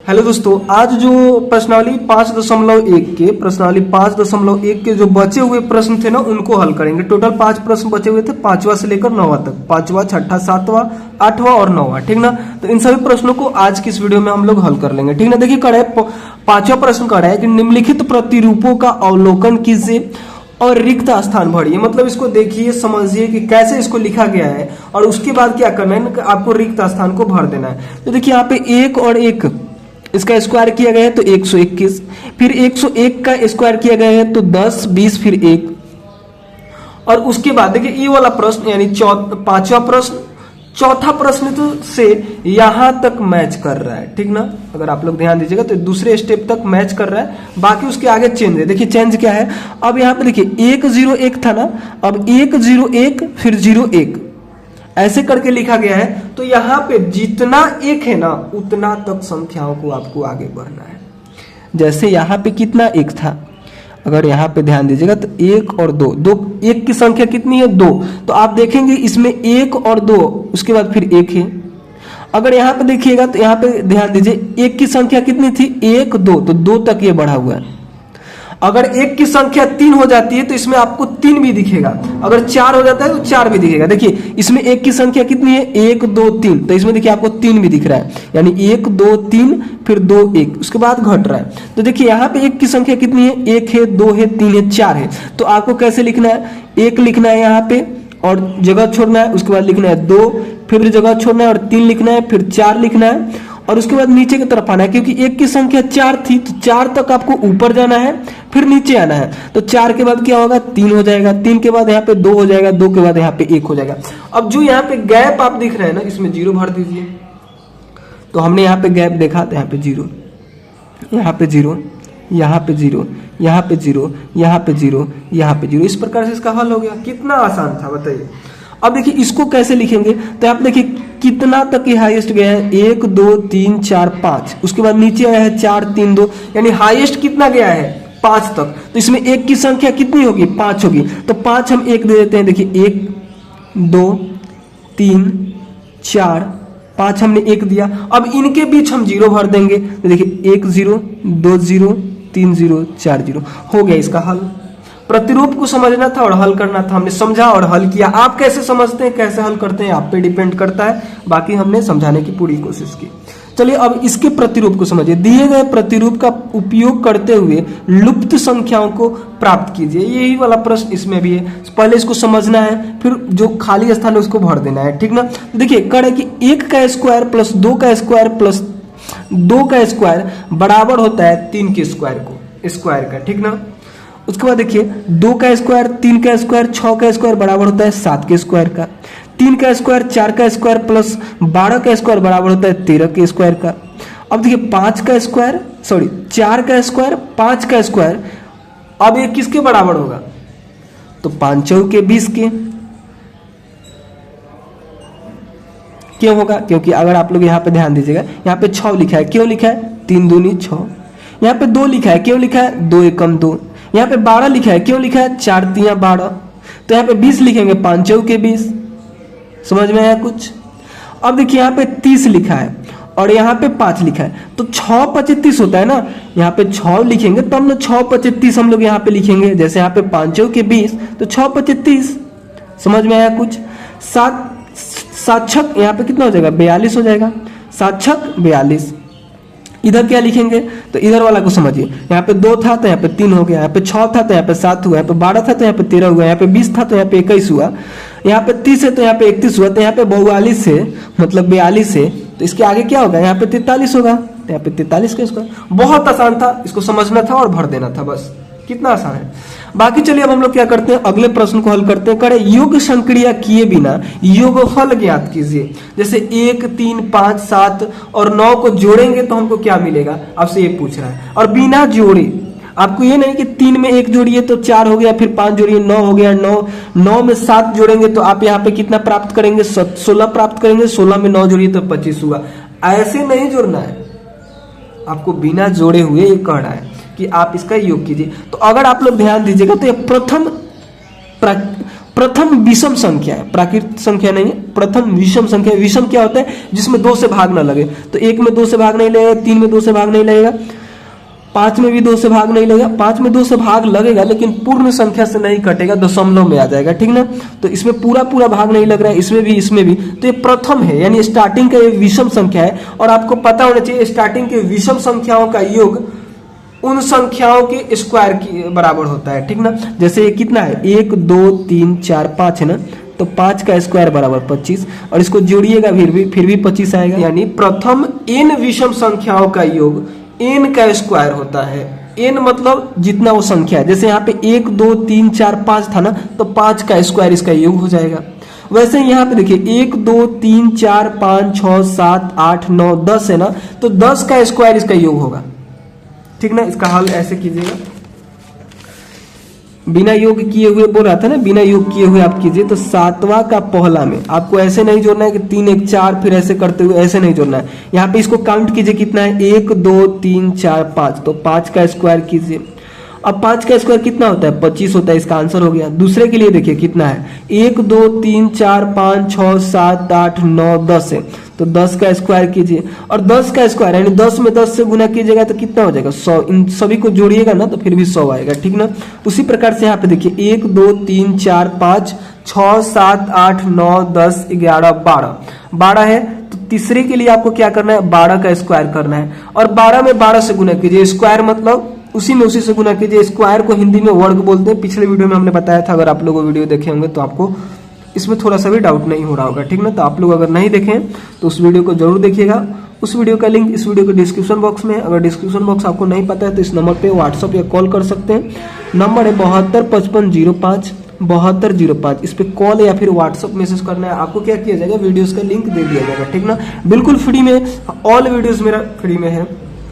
Hello दोस्तों, आज जो प्रश्नावली 5.1 के जो बचे हुए प्रश्न थे ना उनको हल करेंगे। टोटल 5 प्रश्न बचे हुए थे, 5वां से लेकर 9वां तक, 5वां, 6ठा, 7वां, 8वां और 9वां। ठीक ना। तो इन सभी प्रश्नों को आज की इस वीडियो में हम लोग हल कर लेंगे। ठीक ना। देखिए कड़ा है 5वां प्रश्न कड़ा है कि निम्नलिखित प्रतिरूपों का अवलोकन कीजिए और रिक्त स्थान भरिए। मतलब इसको देखिए, समझिए कि कैसे इसको लिखा गया है और उसके बाद क्या करना है, आपको रिक्त स्थान को भर देना है। तो देखिए यहाँ पे 1 और 1 इसका स्क्वायर किया गया है तो 121, फिर 101 का स्क्वायर किया गया है तो 10, 20, फिर 1। और उसके बाद देखिए ये वाला प्रश्न यानी 5वां प्रश्न, चौथा प्रश्न तो से यहां तक मैच कर रहा है। ठीक ना। अगर आप लोग ध्यान दीजिएगा तो दूसरे स्टेप तक मैच कर रहा है, बाकी उसके आगे चेंज है। देखिए चेंज क्या है, अब यहाँ पे देखिए 101 था ना, अब 101 फिर 01 ऐसे करके लिखा गया है। तो यहाँ पे जितना एक है ना उतना तक संख्याओं को आपको आगे बढ़ना है। जैसे यहाँ पे कितना एक था, अगर यहाँ पे ध्यान दीजिएगा तो 1 और 2, एक की संख्या कितनी है 2, तो आप देखेंगे इसमें 1 और 2 उसके बाद फिर 1 है। अगर यहाँ पे देखिएगा तो यहाँ पे ध्यान दीजिए 1 की संख्या कितनी थी 1, 2, तो 2 तक ये बढ़ा हुआ है। अगर 1 की संख्या 3 हो जाती है तो इसमें आपको 3 भी दिखेगा, अगर 4 हो जाता है तो 4 भी दिखेगा। देखिए इसमें 1 की संख्या कितनी है 1, 2, 3, तो इसमें देखिए आपको 3 भी दिख रहा है, यानी 1, 2, 3 फिर 2, 1 उसके बाद घट रहा है। तो देखिए यहाँ पे 1 की संख्या कितनी है 1 है, 2 है, 3 है, 4 है। तो आपको कैसे लिखना है, 1 लिखना है यहाँ पे और जगह छोड़ना है, उसके बाद लिखना है 2, फिर जगह छोड़ना है और 3 लिखना है, फिर 4 लिखना है और उसके बाद नीचे की तरफ आना है। क्योंकि 1 की संख्या 4 थी तो 4 तक आपको ऊपर जाना है, फिर नीचे आना है। तो 4 के बाद क्या होगा 3 हो जाएगा, 3 के बाद यहाँ पे 2 हो जाएगा, 2 के बाद यहाँ पे 1 हो जाएगा। अब जो यहाँ पे गैप आप दिख रहे हैं ना इसमें 0 भर दीजिए। तो हमने यहाँ पे गैप देखा तो यहाँ पे 0, यहाँ पे 0, यहाँ पे 0, यहाँ पे 0, यहाँ पे 0, यहाँ पे 0। इस प्रकार से इसका हल हो गया। कितना आसान था बताइए। अब देखिए इसको कैसे लिखेंगे, तो आप देखिए कितना तक ये हाईएस्ट गया है 1, 2, 3, 4, 5, उसके बाद नीचे आया है 4, 3, 2, यानी हाईएस्ट कितना गया है 5 तक। तो इसमें 1 की संख्या कितनी होगी 5 होगी, तो 5 हम 1 दे देते हैं। देखिए 1, 2, 3, 4, 5 हमने 1 दिया। अब इनके बीच हम 0 भर देंगे। तो देखिए 1 0, 2 0, 3 0, 4 0 हो गया इसका हल। प्रतिरूप को समझना था और हल करना था, हमने समझा और हल किया। आप कैसे समझते हैं कैसे हल करते हैं आप पे डिपेंड करता है, बाकी हमने समझाने की पूरी कोशिश की। चलिए अब इसके प्रतिरूप को समझिए। दिए गए प्रतिरूप का उपयोग करते हुए लुप्त संख्याओं को प्राप्त कीजिए। यही वाला प्रश्न इसमें भी है। पहले इसको समझना है, फिर जो खाली स्थान है उसको भर देना है। ठीक ना। देखिए कड़ है कि 1 का स्क्वायर प्लस 2 का स्क्वायर प्लस 2 का स्क्वायर बराबर होता है 3 के स्क्वायर का। ठीक ना। उसके बाद देखिए 2 का स्क्वायर, 3 का स्क्वायर, 6 का स्क्वायर बराबर होता है 7 के स्क्वायर का। 3 का स्क्वायर, 4 का स्क्वायर प्लस 12 का स्क्वायर बराबर होता है 13 के स्क्वायर का। अब देखिए 4 का स्क्वायर, 5 का स्क्वायर, अब ये किसके बराबर होगा, तो 5 चौके 20 के। क्यों होगा, क्योंकि अगर आप लोग यहाँ पे ध्यान दीजिएगा यहाँ पे 6 लिखा है, क्यों लिखा है 3 दूनी 6। यहाँ पे 2 लिखा है, क्यों लिखा है 2 एकम 2। यहाँ पे 12 लिखा है, क्यों लिखा है 4 तिया 12। तो यहाँ पे 20 लिखेंगे 5 चौके 20। समझ में आया कुछ। अब देखिए यहाँ पे 30 लिखा है और यहाँ पे 5 लिखा है, तो 6 25 30 होता है ना। यहाँ पे 6 लिखेंगे तो हम लोग 6 25 30 हम लोग यहाँ पे लिखेंगे। जैसे यहाँ पे 5 चौके 20 तो 6 25 30। समझ में आया कुछ। 7 छक यहाँ पे कितना हो जाएगा 42 हो जाएगा, 7 छक 42। इधर क्या लिखेंगे, तो इधर वाला को समझिए। यहाँ पे 2 था तो यहाँ पे 3 हो गया, यहाँ पे 6 था तो यहाँ पे 7 हुआ, यहाँ पे 12 था तो यहाँ पे 13 हुआ, यहाँ पे 20 था तो यहाँ पे 21 हुआ, यहाँ पे 30 है तो यहाँ पे 31 हुआ, तो यहाँ पे 42 है मतलब 42 है तो इसके आगे क्या होगा यहाँ पे 43 होगा, तो यहाँ पे 43 का स्क्वायर। बहुत आसान था, इसको समझना था और भर देना था, बस कितना आसान है। बाकी चलिए अब हम लोग क्या करते हैं, अगले प्रश्न को हल करते हैं। करे योग संक्रिया किए बिना योगफल ज्ञात कीजिए। जैसे 1, 3, 5, 7 और 9 को जोड़ेंगे तो हमको क्या मिलेगा, आपसे ये पूछ रहा है। और बिना जोड़े, आपको ये नहीं कि 3 में 1 जोड़िए तो 4 हो गया, फिर 5 जोड़िए 9 हो गया, 9 में 7 जोड़ेंगे तो आप यहाँ पे कितना प्राप्त करेंगे 16 प्राप्त करेंगे, 16 में 9 जोड़िए तो 25 हुआ। ऐसे नहीं जोड़ना है, आपको बिना जोड़े हुए ये कह रहा है कि आप इसका योग कीजिए। तो अगर आप लोग ध्यान दीजिएगा तो ये प्रथम विषम संख्या है, प्राकृतिक संख्या नहीं है, प्रथम विषम संख्या। विषम क्या होता है? जिसमें 2 से भाग ना लगे। तो 1 में 2 से भाग नहीं लगेगा, 3 में 2 से भाग नहीं लगेगा, 5 में भी 2 से भाग नहीं लगेगा। 5 में 2 से भाग लगेगा लेकिन पूर्ण संख्या से नहीं कटेगा, दशमलव में आ जाएगा, ठीक ना। तो इसमें पूरा पूरा भाग नहीं लग रहा है, इसमें भी इसमें भी। तो ये प्रथम है, यानी स्टार्टिंग का ये विषम संख्या है। और आपको पता होना चाहिए स्टार्टिंग के विषम संख्याओं का योग उन संख्याओं के स्क्वायर के बराबर होता है, ठीक ना। जैसे ये कितना है? 1 2 3 4 5 है ना, तो 5 का स्क्वायर बराबर 25, और इसको जोड़िएगा फिर भी 25 आएगा। यानी प्रथम n विषम संख्याओं का योग n का स्क्वायर होता है। n मतलब जितना वो संख्या है, जैसे यहाँ पे 1 2 3 4 5 था ना, तो 5 का स्क्वायर इसका योग हो जाएगा। वैसे यहाँ पे देखिए 1 2 3 4 5 6 7 8 9 10 है ना, तो 10 का स्क्वायर इसका योग होगा, ठीक ना। इसका हल ऐसे कीजिएगा, बिना योग किए हुए बोल रहा था ना, बिना योग किए हुए आप कीजिए। तो 7वां का पहला में आपको ऐसे नहीं जोड़ना है कि 3 1 4 फिर ऐसे करते हुए, ऐसे नहीं जोड़ना है। यहाँ पे इसको काउंट कीजिए कितना है? 1 2 3 4 5, तो 5 का स्क्वायर कीजिए। अब 5 का स्क्वायर कितना होता है? 25 होता है, इसका आंसर हो गया। दूसरे के लिए देखिए कितना है? 1 2 3 4 5 6 7 8 9 10 है, तो 10 का स्क्वायर कीजिए। और 10 का स्क्वायर यानी 10 में 10 से गुना कीजिएगा तो कितना हो जाएगा? 100। इन सभी को जोड़िएगा ना तो फिर भी 100 आएगा, ठीक ना। उसी प्रकार से यहाँ पे देखिए 1 2 3 4 5 6 7 8 9 10 11 12 है। तो तीसरे के लिए आपको क्या करना है? 12 का स्क्वायर करना है, और 12 में 12 से गुना कीजिए। स्क्वायर मतलब उसी से गुना कीजिए। स्क्वायर को हिंदी में वर्ग बोलते हैं, पिछले वीडियो में हमने बताया था। अगर आप लोग वीडियो देखे होंगे तो आपको इसमें थोड़ा सा भी डाउट नहीं हो रहा होगा, ठीक ना। तो आप लोग अगर नहीं देखें तो उस वीडियो को जरूर देखिएगा। उस वीडियो का लिंक इस वीडियो के डिस्क्रिप्शन बॉक्स में है। अगर डिस्क्रिप्शन बॉक्स आपको नहीं पता है तो इस नंबर पे व्हाट्सअप या कॉल कर सकते हैं। नंबर है 725505 7205। इस पे कॉल या फिर व्हाट्सअप मैसेज करना है। आपको क्या किया जाएगा? वीडियोस का लिंक दे दिया जाएगा, ठीक ना। बिल्कुल फ्री में, ऑल वीडियोस मेरा फ्री में है।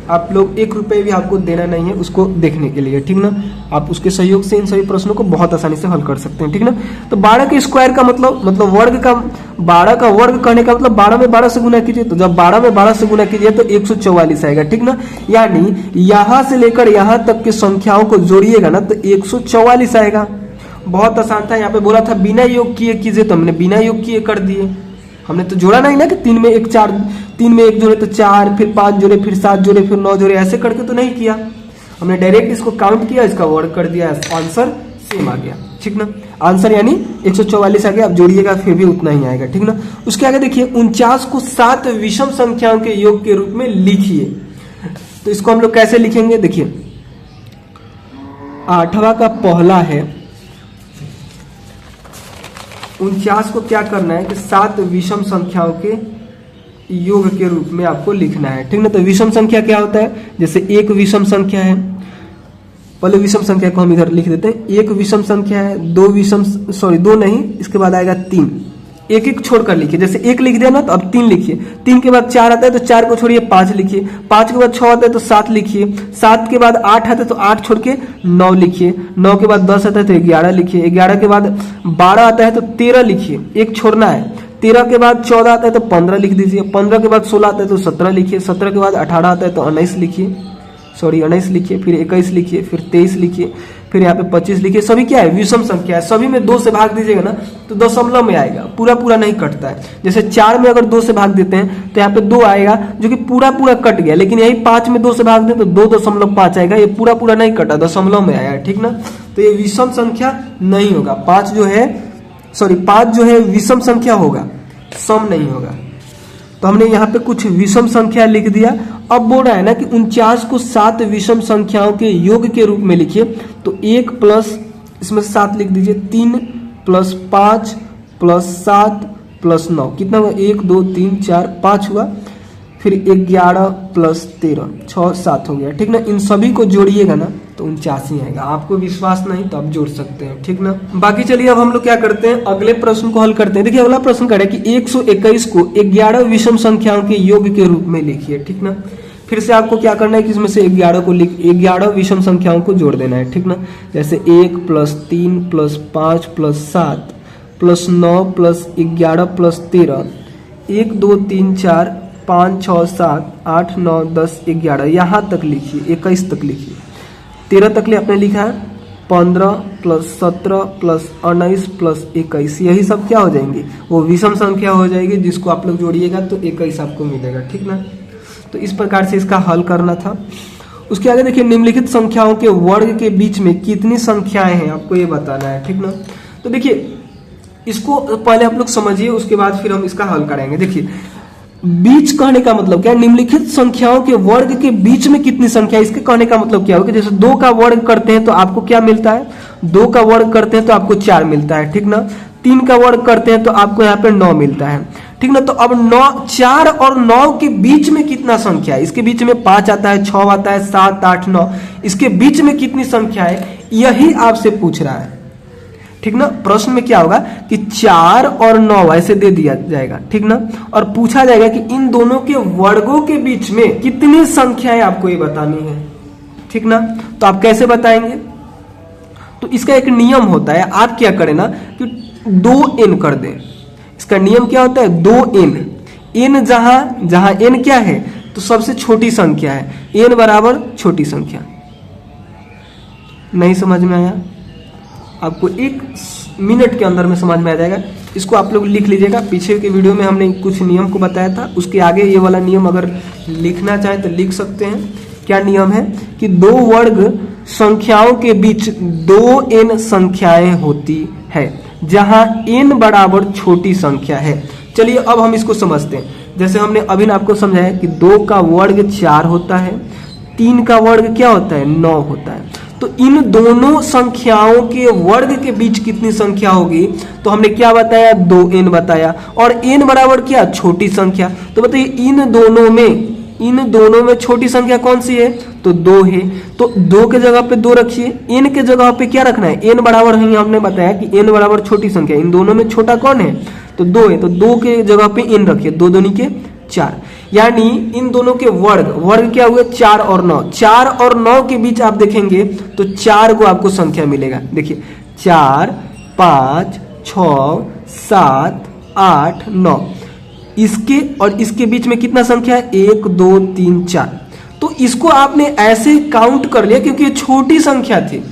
आप लोग 1 रुपये भी आपको देना नहीं है उसको देखने के लिए, ठीक ना। आप उसके सहयोग से इन सभी प्रश्नों को बहुत आसानी से हल कर सकते हैं, ठीक ना। तो 12 के स्क्वायर का मतलब वर्ग का, 12 का वर्ग करने का मतलब 12 में 12 से गुना कीजिए। तो जब 12 में 12 से गुना कीजिए तो 144 आएगा, ठीक ना। यानी यहां से लेकर यहां तक की संख्याओं को जोड़िएगा ना तो 144 आएगा। बहुत आसान था। यहाँ पे बोला था बिना योग किए कीजिए, तो हमने बिना योग किए कर दिए। हमने तो जोड़ा नहीं ना कि 3 में 1 4, 3 में 1 जोड़े तो 4, फिर 5 जोड़े, फिर 7 जोड़े, फिर 9 जोड़े, ऐसे करके तो नहीं किया। हमने डायरेक्ट इसको काउंट किया, इसका वर्ग कर दिया, आंसर सेम आ गया, ठीक ना। आंसर यानी 144 आ गया। अब जोड़िएगा फिर भी उतना ही आएगा, ठीक ना। उसके आगे देखिए 49 को 7 विषम संख्याओं के योग के रूप में लिखिए। तो इसको हम लोग कैसे लिखेंगे? देखिए 8वां का पहला है, 49 को क्या करना है कि 7 विषम संख्याओं के योग के रूप में आपको लिखना है, ठीक ना। तो विषम संख्या क्या होता है? जैसे 1 विषम संख्या है, पहले विषम संख्या को हम इधर लिख देते हैं। 1 विषम संख्या है, 2 नहीं, इसके बाद आएगा 3। एक एक छोड़कर लिखिए। जैसे 1 लिख दिया ना तो अब 3 लिखिए। 3 के बाद 4 आता है तो 4 को छोड़िए 5 लिखिए। 5 के बाद 6 आता है तो 7 लिखिए। 7 के बाद 8 आता है तो 8 छोड़ के 9 लिखिए। 9 के बाद 10 आता है तो 11 लिखिए। 11 के बाद 12 आता है तो 13 लिखिए, एक छोड़ना है। 13 के बाद 14 आता है तो 15 लिख दीजिए। 15 के बाद 16 आता है तो 17 लिखिए। 17 के बाद 18 आता है तो 19 लिखिए, 19 लिखिए। फिर 21 लिखिए, फिर 23 लिखिए, फिर यहाँ पे 25 लिखिए। सभी क्या है? विषम संख्या है। सभी में 2 से भाग दीजिएगा ना तो दशमलव में आएगा, पूरा पूरा नहीं कटता है। जैसे 4 में अगर 2 से भाग देते हैं तो यहाँ पे 2 आएगा जो कि पूरा पूरा कट गया, लेकिन यही 5 में 2 से भाग दें तो 2.5 आएगा। ये पूरा पूरा नहीं कटा, दशमलव में आया, ठीक ना। तो ये विषम संख्या नहीं होगा। 5 जो है विषम संख्या होगा, सम नहीं होगा। तो हमने यहाँ पे कुछ विषम संख्या लिख दिया। अब बोल रहा है ना कि 49 को 7 विषम संख्याओं के योग के रूप में लिखिए। तो 1 प्लस इसमें 7 लिख दीजिए। 3 प्लस 5 प्लस 7 प्लस 9 कितना हुआ? 1 2 3 4 5 हुआ। फिर 11 प्लस 13 6 7 हो गया, ठीक ना। इन सभी को जोड़िएगा ना तो 49 ही आएगा। आपको विश्वास नहीं तो आप जोड़ सकते हैं, ठीक ना। बाकी चलिए अब हम लोग क्या करते हैं, अगले प्रश्न को हल करते हैं। देखिए अगला प्रश्न कह रहा है कि 121 को 11 विषम संख्याओं के योग के रूप में लिखिए, ठीक ना। फिर से आपको क्या करना है कि इसमें से 11 विषम संख्याओं को जोड़ देना है, ठीक ना। जैसे 1 plus 3 plus 5 plus 7 plus 9 plus 11 plus 13 1 2 3 4 5 6 7 8 9 10 11 यहाँ तक लिखिए, 21 तक लिखिए। 13 तक ले आपने लिखा है, 15 प्लस 17 प्लस 19 प्लस 21, यही सब क्या हो जाएंगे, वो विषम संख्या हो जाएगी, जिसको आप लोग जोड़िएगा तो 21 आपको मिलेगा। ठीक ना, तो इस प्रकार से इसका हल करना था। उसके आगे देखिए, निम्नलिखित संख्याओं के वर्ग के बीच में कितनी संख्याएं हैं, आपको ये बताना है। ठीक ना, तो देखिए इसको पहले आप लोग समझिए, उसके बाद फिर हम इसका हल करेंगे। देखिए बीच कहने का मतलब क्या है, निम्नलिखित संख्याओं के वर्ग के बीच में कितनी संख्या, इसके कहने का मतलब क्या होगा, जैसे 2 का वर्ग करते हैं तो आपको क्या मिलता है, 2 का वर्ग करते हैं तो आपको 4 मिलता है। ठीक ना, 3 का वर्ग करते हैं तो आपको यहाँ पे 9 मिलता है। ठीक ना, तो अब 9, 4 और 9 के बीच में कितना संख्या है, इसके बीच में 5 आता है, 6 आता है, 7, 8, 9, इसके बीच में कितनी संख्या है, यही आपसे पूछ रहा है। ठीक ना, प्रश्न में क्या होगा कि 4 और 9 ऐसे दे दिया जाएगा। ठीक ना, और पूछा जाएगा कि इन दोनों के वर्गों के बीच में कितनी संख्याएं आपको ये बतानी है। ठीक ना, तो आप कैसे बताएंगे, तो इसका एक नियम होता है, आप क्या करें ना कि 2n कर दें। इसका नियम क्या होता है, 2n, n जहां n क्या है तो सबसे छोटी संख्या है, n बराबर छोटी संख्या। नहीं समझ में आया, आपको 1 मिनट के अंदर में समझ में आ जाएगा। इसको आप लोग लिख लीजिएगा, पीछे के वीडियो में हमने कुछ नियम को बताया था, उसके आगे ये वाला नियम अगर लिखना चाहे तो लिख सकते हैं। क्या नियम है कि 2 वर्ग संख्याओं के बीच 2n संख्याएं होती है, जहां n बराबर छोटी संख्या है। चलिए अब हम इसको समझते हैं। जैसे हमने अभी आपको समझाया कि 2 का वर्ग 4 होता है, 3 का वर्ग क्या होता है, 9 होता है। तो इन दोनों संख्याओं के वर्ग के बीच कितनी संख्या होगी, तो हमने क्या बताया, 2n बताया, और n बराबर क्या, छोटी संख्या। तो बताइए इन दोनों में छोटी संख्या कौन सी है, तो 2 है। तो 2 के जगह पे 2 रखिए, n के जगह पे क्या रखना है, n बराबर है, हमने बताया कि n बराबर छोटी संख्या, इन दोनों में छोटा कौन है, तो 2 है। तो 2 के जगह पे n रखिए, 2 दूनी के 4, यानी इन दोनों के वर्ग क्या हुए, 4 और 9। 4 और 9 के बीच आप देखेंगे तो 4 को आपको संख्या मिलेगा। देखिए 4, 5, 6, 7, 8, 9, इसके और इसके बीच में कितना संख्या है, 1, 2, 3, 4। तो इसको आपने ऐसे काउंट कर लिया क्योंकि ये छोटी संख्या थी,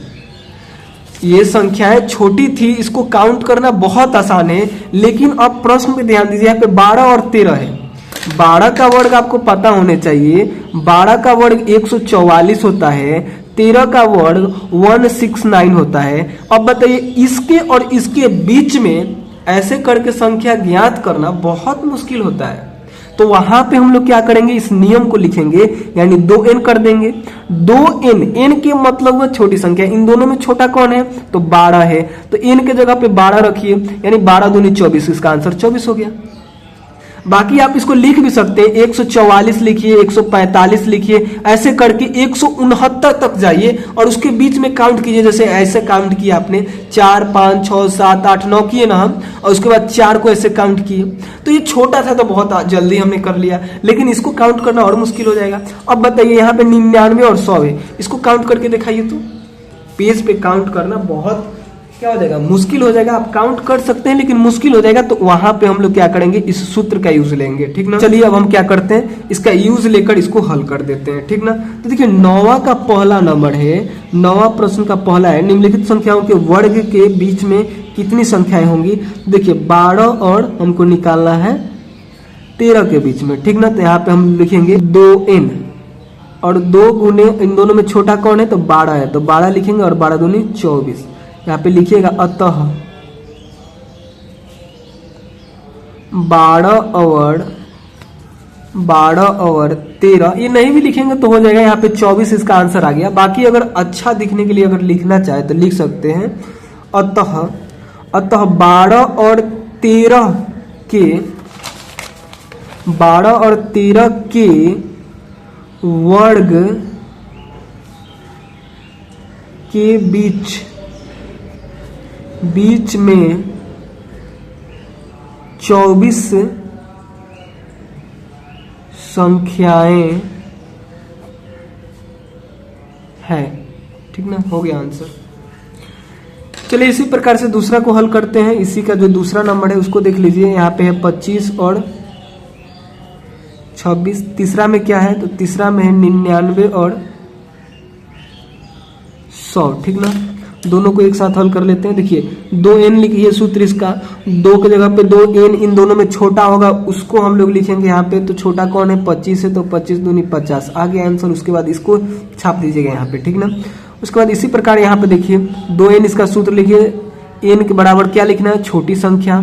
ये संख्याएं छोटी थी, इसको काउंट करना बहुत आसान है। लेकिन अब प्रश्न पे ध्यान दीजिए, यहाँ पे 12 और 13 है। 12 का वर्ग आपको पता होने चाहिए, 12 का वर्ग 144 होता है, 13 का वर्ग 169 होता है। अब बताइए इसके और इसके बीच में ऐसे करके संख्या ज्ञात करना बहुत मुश्किल होता है। तो वहां पे हम लोग क्या करेंगे, इस नियम को लिखेंगे, यानी 2n कर देंगे। 2n, n के मतलब है छोटी संख्या, इन दोनों में छोटा कौन है, तो 12 है। तो n के जगह पे 12 रखिए, यानी 12 दूनी 24, इसका आंसर 24 हो गया। बाकी आप इसको लिख भी सकते हैं, 144 लिखिए, 145 लिखिए, ऐसे करके 169 तक जाइए और उसके बीच में काउंट कीजिए। जैसे ऐसे काउंट किया आपने, 4, 5, 6, 7, 8, 9 किए ना हम, और उसके बाद 4 को ऐसे काउंट किए। तो ये छोटा था तो बहुत जल्दी हमने कर लिया, लेकिन इसको काउंट करना और मुश्किल हो जाएगा। अब बताइए यहाँ पे 99 और 100 है, इसको काउंट करके दिखाइए। तो पेज पे काउंट करना बहुत क्या हो जाएगा, मुश्किल हो जाएगा। आप काउंट कर सकते हैं लेकिन मुश्किल हो जाएगा, तो वहां पे हम लोग क्या करेंगे, इस सूत्र का यूज लेंगे। ठीक ना, चलिए अब हम क्या करते हैं, इसका यूज लेकर इसको हल कर देते हैं। ठीक ना, तो देखिए 9वां का पहला नंबर है, 9वां प्रश्न का पहला है, निम्नलिखित संख्याओं के वर्ग के बीच में कितनी संख्याएं होंगी। देखिए 12 और हमको निकालना है 13 के बीच में। ठीक ना, तो यहाँ पे हम लिखेंगे 2n, और 2 गुने इन दोनों में छोटा कौन है, तो 12 है, तो 12 लिखेंगे, और 12 दूनी 24, यहाँ पे लिखिएगा। अतः 12 और 13, ये नहीं भी लिखेंगे तो हो जाएगा, यहाँ पे 24 इसका आंसर आ गया। बाकी अगर अच्छा दिखने के लिए अगर लिखना चाहे तो लिख सकते हैं अतः 12 और 13 के वर्ग के बीच में 24 संख्याएं हैं। ठीक ना, हो गया आंसर। चलिए इसी प्रकार से दूसरा को हल करते हैं। इसी का जो दूसरा नंबर है उसको देख लीजिए, यहाँ पे है 25 और 26। तीसरा में क्या है, तो तीसरा में है 99 और 100। ठीक ना, दोनों को एक साथ हल कर लेते हैं। देखिए 2n लिखिए सूत्र इसका, 2 की जगह पे 2n, इन दोनों में छोटा होगा उसको हम लोग लिखेंगे यहाँ पे। तो छोटा कौन है, 25 है, तो 25 दूनी 50 आ गया आंसर। उसके बाद इसको छाप दीजिएगा यहाँ पे, ठीक ना। उसके बाद इसी प्रकार यहाँ पे देखिए 2n इसका सूत्र लिखिए, n के बराबर क्या लिखना है, छोटी संख्या।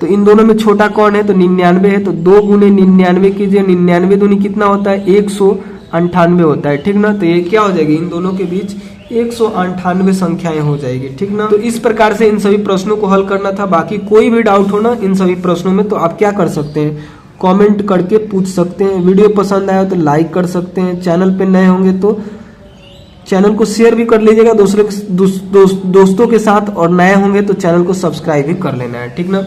तो इन दोनों में छोटा कौन है, तो 99 है। तो 2 गुने 99 कीजिए, 99 दूनी कितना होता है, 198 होता है, ठीक ना। तो ये क्या हो जाएगी, इन दोनों के बीच 198 संख्याएं हो जाएगी, ठीक ना। तो इस प्रकार से इन सभी प्रश्नों को हल करना था। बाकी कोई भी डाउट हो ना इन सभी प्रश्नों में, तो आप क्या कर सकते हैं, कमेंट करके पूछ सकते हैं। वीडियो पसंद आया तो लाइक कर सकते हैं। चैनल पे नए होंगे तो चैनल को शेयर भी कर लीजिएगा दोस्तों के साथ, और नए होंगे तो चैनल को सब्सक्राइब भी कर लेना है, ठीक ना।